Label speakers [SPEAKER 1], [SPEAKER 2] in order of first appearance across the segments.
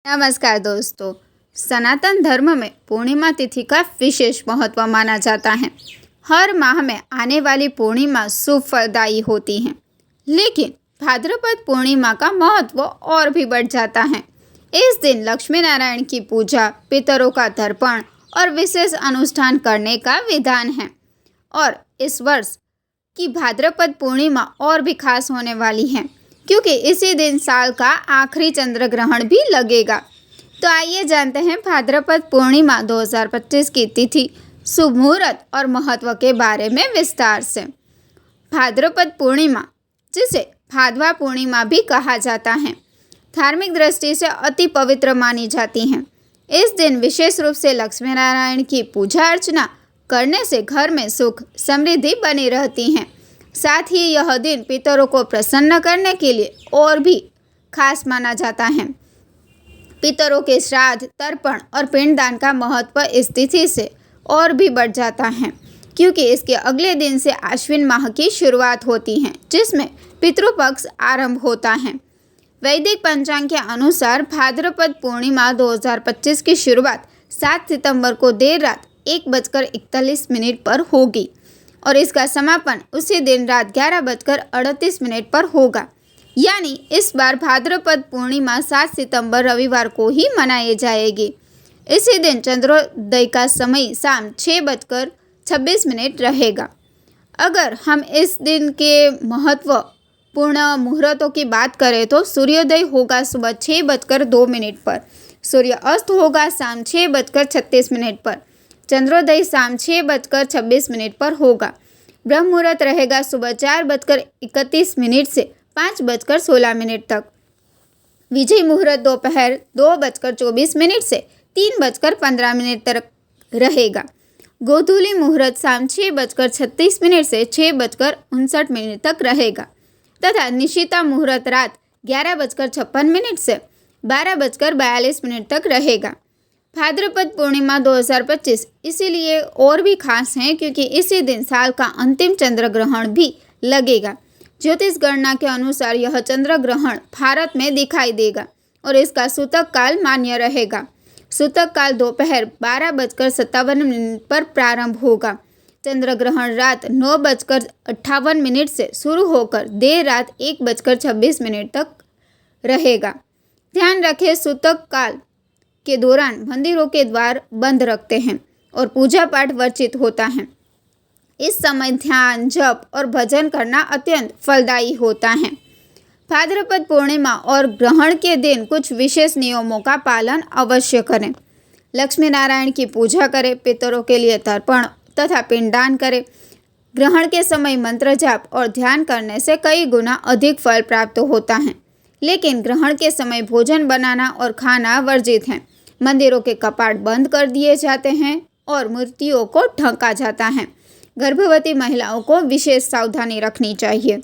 [SPEAKER 1] नमस्कार दोस्तों। सनातन धर्म में पूर्णिमा तिथि का विशेष महत्व माना जाता है। हर माह में आने वाली पूर्णिमा शुभ फलदायी होती है, लेकिन भाद्रपद पूर्णिमा का महत्व और भी बढ़ जाता है। इस दिन लक्ष्मी नारायण की पूजा, पितरों का तर्पण और विशेष अनुष्ठान करने का विधान है। और इस वर्ष की भाद्रपद पूर्णिमा और भी खास होने वाली है, क्योंकि इसी दिन साल का आखिरी चंद्र ग्रहण भी लगेगा। तो आइए जानते हैं भाद्रपद पूर्णिमा 2025 की तिथि, शुभ मुहूर्त और महत्व के बारे में विस्तार से। भाद्रपद पूर्णिमा, जिसे भादवा पूर्णिमा भी कहा जाता है, धार्मिक दृष्टि से अति पवित्र मानी जाती है। इस दिन विशेष रूप से लक्ष्मी नारायण की पूजा अर्चना करने से घर में सुख समृद्धि बनी रहती है। साथ ही यह दिन पितरों को प्रसन्न करने के लिए और भी खास माना जाता है। पितरों के श्राद्ध, तर्पण और पिंडदान का महत्व इस तिथि से और भी बढ़ जाता है, क्योंकि इसके अगले दिन से आश्विन माह की शुरुआत होती है, जिसमें पितृपक्ष आरंभ होता है। वैदिक पंचांग के अनुसार भाद्रपद पूर्णिमा 2025 की शुरुआत 7 सितंबर को देर रात 1:41 पर होगी और इसका समापन उसी दिन रात 11:38 पर होगा। यानी इस बार भाद्रपद पूर्णिमा 7 सितंबर रविवार को ही मनाई जाएगी। इसी दिन चंद्रोदय का समय शाम 6:26 रहेगा। अगर हम इस दिन के महत्वपूर्ण मुहूर्तों की बात करें तो सूर्योदय होगा सुबह 6:02 पर, सूर्य अस्त होगा शाम 6:36 पर, चंद्रोदय शाम 6:26 पर होगा। ब्रह्म मुहूर्त रहेगा सुबह 4:31 से 5:16 तक। विजय मुहूर्त दोपहर 2:24 से 3:15 तक रहेगा। गोधूली मुहूर्त शाम 6:36 से 6:59 तक रहेगा तथा निशिता मुहूर्त रात 11:56 से 12:42 तक रहेगा। भाद्रपद पूर्णिमा 2025 इसीलिए और भी खास है क्योंकि इसी दिन साल का अंतिम चंद्र ग्रहण भी लगेगा। ज्योतिष गणना के अनुसार यह चंद्र ग्रहण भारत में दिखाई देगा और इसका सूतक काल मान्य रहेगा। सूतक काल दोपहर 12:57 पर प्रारंभ होगा। चंद्र ग्रहण रात 9:58 से शुरू होकर देर रात 1:26 तक रहेगा। ध्यान रखें, सूतक काल के दौरान मंदिरों के द्वार बंद रखते हैं और पूजा पाठ वर्जित होता है। इस समय ध्यान, जप और भजन करना अत्यंत फलदायी होता है। भाद्रपद पूर्णिमा और ग्रहण के दिन कुछ विशेष नियमों का पालन अवश्य करें। लक्ष्मी नारायण की पूजा करें, पितरों के लिए तर्पण तथा पिंडदान करें। ग्रहण के समय मंत्र जाप और ध्यान करने से कई गुना अधिक फल प्राप्त होता है, लेकिन ग्रहण के समय भोजन बनाना और खाना वर्जित है। मंदिरों के कपाट बंद कर दिए जाते हैं और मूर्तियों को ढका जाता है। गर्भवती महिलाओं को विशेष सावधानी रखनी चाहिए।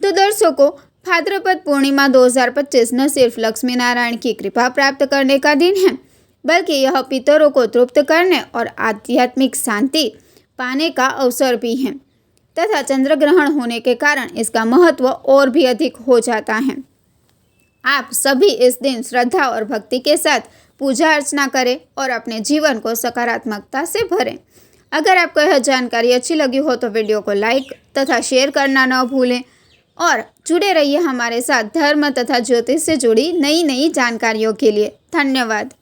[SPEAKER 1] तो दर्शकों, भाद्रपद पूर्णिमा 2025 न सिर्फ लक्ष्मी नारायण की कृपा प्राप्त करने का दिन है, बल्कि यह पितरों को तृप्त करने और आध्यात्मिक शांति पाने का अवसर भी है तथा चंद्र ग्रहण होने के कारण इसका महत्व और भी अधिक हो जाता है। आप सभी इस दिन श्रद्धा और भक्ति के साथ पूजा अर्चना करें और अपने जीवन को सकारात्मकता से भरें। अगर आपको यह जानकारी अच्छी लगी हो तो वीडियो को लाइक तथा शेयर करना न भूलें और जुड़े रहिए हमारे साथ धर्म तथा ज्योतिष से जुड़ी नई नई जानकारियों के लिए। धन्यवाद।